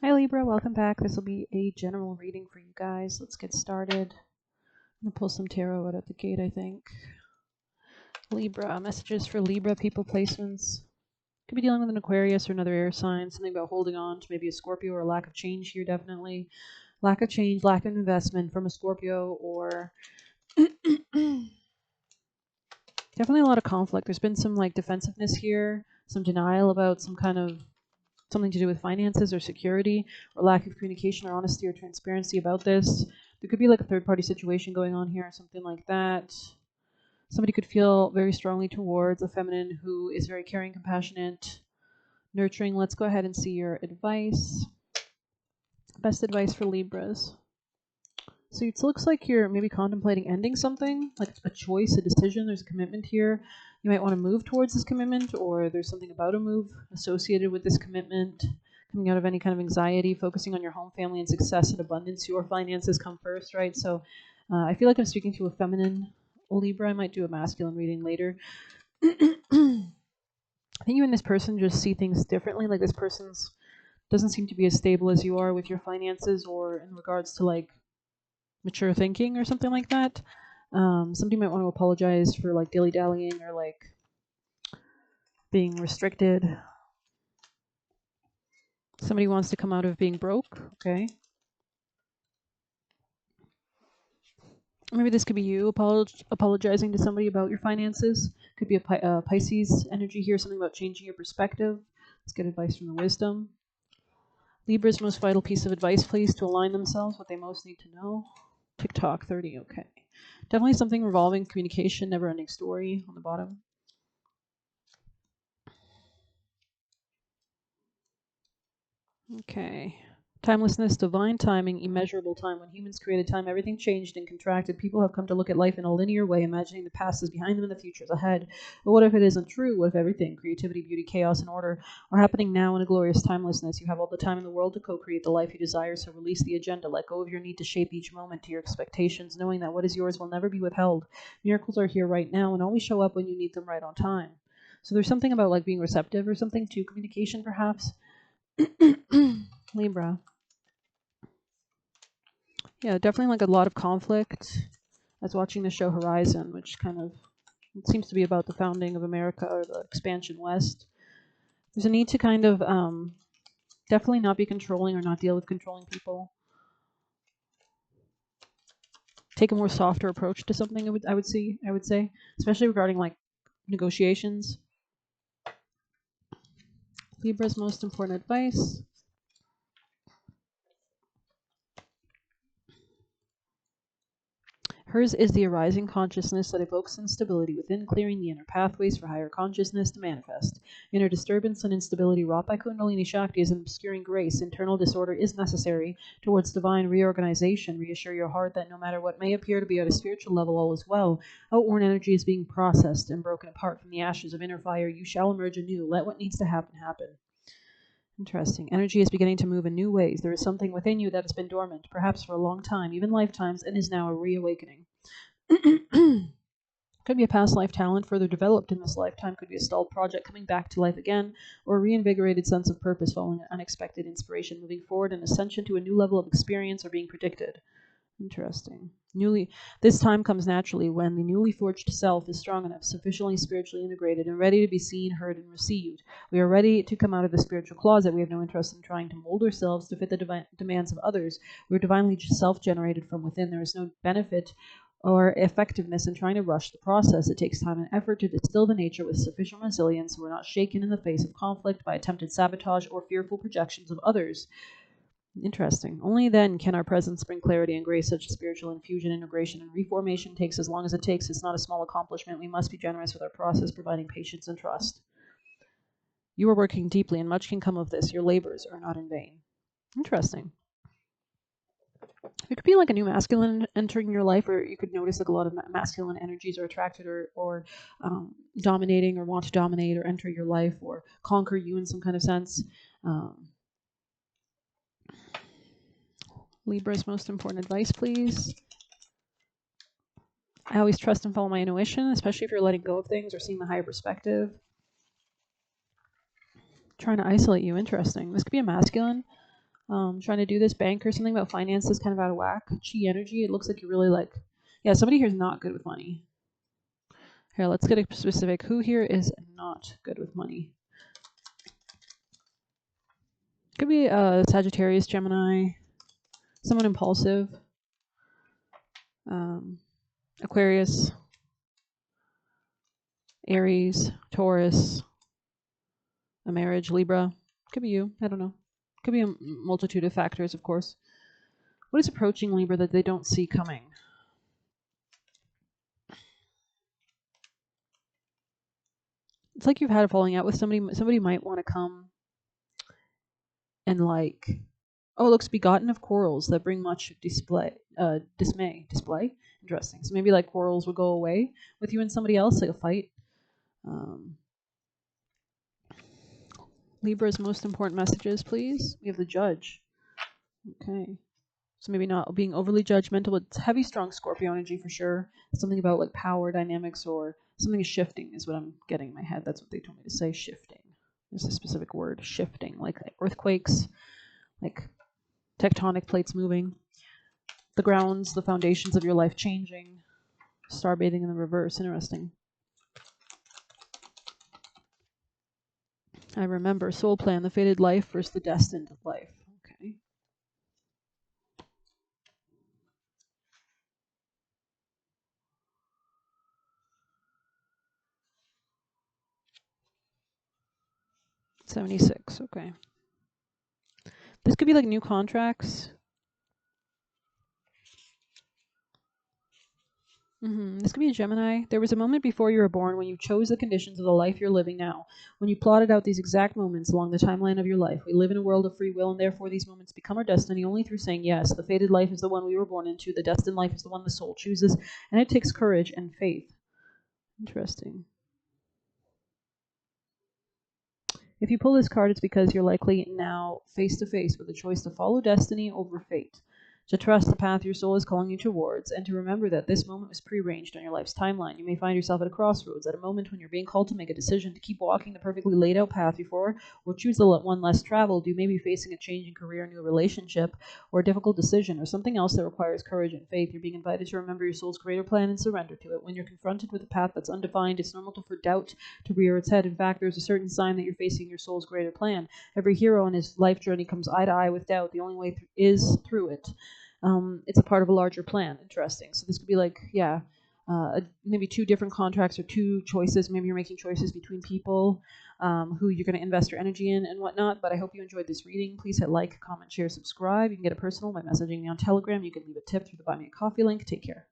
Hi Libra, welcome back. This will be a general reading for you guys. Let's get started. I'm going to pull some tarot out at the gate, I think. Libra, messages for Libra, people placements. Could be dealing with an Aquarius or another air sign. Something about holding on to maybe a Scorpio or a lack of change here, definitely. Lack of change, lack of investment from a Scorpio or definitely a lot of conflict. There's been some like defensiveness here, some denial about some kind of something to do with finances or security or lack of communication or honesty or transparency about this. There could be like a third party situation going on here or something like that. Somebody could feel very strongly towards a feminine who is very caring, compassionate, nurturing. Let's go ahead and see your advice. Best advice for Libras. So it looks like you're maybe contemplating ending something, like a choice, a decision. There's a commitment here. You might want to move towards this commitment, or there's something about a move associated with this commitment, coming out of any kind of anxiety, focusing on your home, family, and success and abundance. Your finances come first, right? So I feel like I'm speaking to a feminine Libra. I might do a masculine reading later. I think you and this person just see things differently. Like this person's doesn't seem to be as stable as you are with your finances or in regards to like mature thinking or something like that. Somebody might want to apologize for like dilly-dallying or like being restricted. Somebody wants to come out of being broke. Okay. Maybe this could be you apologizing to somebody about your finances. Could be a Pisces energy here, something about changing your perspective. Let's get advice from the wisdom. Libra's most vital piece of advice, please, to align themselves, what they most need to know. TikTok 30, okay. Definitely something revolving communication, never-ending story on the bottom. Okay. Timelessness, divine timing, immeasurable time. When humans created time, everything changed and contracted. People have come to look at life in a linear way, imagining the past is behind them and the future is ahead. But what if it isn't true? What if everything, creativity, beauty, chaos, and order, are happening now in a glorious timelessness? You have all the time in the world to co-create the life you desire, so release the agenda. Let go of your need to shape each moment to your expectations, knowing that what is yours will never be withheld. Miracles are here right now and always show up when you need them right on time. So there's something about like being receptive or something to communication, perhaps. Libra. Yeah, definitely like a lot of conflict. I was watching the show Horizon, which kind of it seems to be about the founding of America or the expansion west. There's a need to kind of definitely not be controlling or not deal with controlling people. Take a more softer approach to something. I would say, especially regarding like negotiations. Libra's most important advice. Hers is the arising consciousness that evokes instability within, clearing the inner pathways for higher consciousness to manifest. Inner disturbance and instability wrought by Kundalini Shakti is an obscuring grace. Internal disorder is necessary towards divine reorganization. Reassure your heart that no matter what may appear to be at a spiritual level, all is well. Outworn energy is being processed and broken apart from the ashes of inner fire. You shall emerge anew. Let what needs to happen happen. Interesting. Energy is beginning to move in new ways. There is something within you that has been dormant, perhaps for a long time, even lifetimes, and is now a reawakening. Could be a past life talent further developed in this lifetime, could be a stalled project coming back to life again, or a reinvigorated sense of purpose following an unexpected inspiration, moving forward, an ascension to a new level of experience or being predicted. Interesting. This time comes naturally when the newly forged self is strong enough, sufficiently spiritually integrated, and ready to be seen, heard, and received. We are ready to come out of the spiritual closet. We have no interest in trying to mold ourselves to fit the demands of others. We are divinely self-generated from within. There is no benefit or effectiveness in trying to rush the process. It takes time and effort to distill the nature with sufficient resilience so we're not shaken in the face of conflict by attempted sabotage or fearful projections of others. Interesting. Only then can our presence bring clarity and grace. Such spiritual infusion, integration, and reformation takes as long as it takes. It's not a small accomplishment. We must be generous with our process, providing patience and trust. You are working deeply, and much can come of this. Your labors are not in vain. Interesting. It could be like a new masculine entering your life, or you could notice like a lot of masculine energies are attracted or dominating or want to dominate or enter your life or conquer you in some kind of sense. Libra's most important advice, please. I always trust and follow my intuition, especially if you're letting go of things or seeing the higher perspective. Trying to isolate you. Interesting. This could be a masculine. Trying to do this banker, something about finances kind of out of whack. Chi energy, it looks like you're really like, yeah, somebody here is not good with money. Here, let's get a specific. Who here is not good with money? Could be Sagittarius, Gemini, someone impulsive, Aquarius, Aries, Taurus, a marriage, Libra. Could be you. I don't know. Could be a multitude of factors, of course. What is approaching Libra that they don't see coming? It's like you've had a falling out with somebody. Somebody might want to come and like, oh, it looks begotten of quarrels that bring much dismay. Display? Interesting. So maybe like quarrels would go away with you and somebody else, like a fight. Libra's most important messages, please. We have the Judge. Okay. So maybe not being overly judgmental, but it's heavy, strong Scorpio energy for sure. Something about like power dynamics or something is shifting is what I'm getting in my head. That's what they told me to say, shifting. There's a specific word, shifting, like earthquakes, like tectonic plates moving, the grounds, the foundations of your life changing, star bathing in the reverse. Interesting. I remember soul plan, the fated life versus the destined life. Okay. $76. Okay. This could be like new contracts. This could be a Gemini. There was a moment before you were born when you chose the conditions of the life you're living now. When you plotted out these exact moments along the timeline of your life. We live in a world of free will, and therefore these moments become our destiny only through saying yes. The fated life is the one we were born into. The destined life is the one the soul chooses, and it takes courage and faith. Interesting. If you pull this card, it's because you're likely now face to face with a choice to follow destiny over fate, to trust the path your soul is calling you towards, and to remember that this moment was prearranged on your life's timeline. You may find yourself at a crossroads, at a moment when you're being called to make a decision to keep walking the perfectly laid out path before, or choose the one less traveled. You may be facing a change in career, new relationship, or a difficult decision, or something else that requires courage and faith. You're being invited to remember your soul's greater plan and surrender to it. When you're confronted with a path that's undefined, it's normal for doubt to rear its head. In fact, there's a certain sign that you're facing your soul's greater plan. Every hero in his life journey comes eye to eye with doubt. The only way is through it. It's a part of a larger plan. Interesting. So this could be like, yeah, maybe two different contracts or two choices. Maybe you're making choices between people who you're going to invest your energy in and whatnot. But I hope you enjoyed this reading. Please hit like, comment, share, subscribe. You can get it personal by messaging me on Telegram. You can leave a tip through the Buy Me a Coffee link. Take care.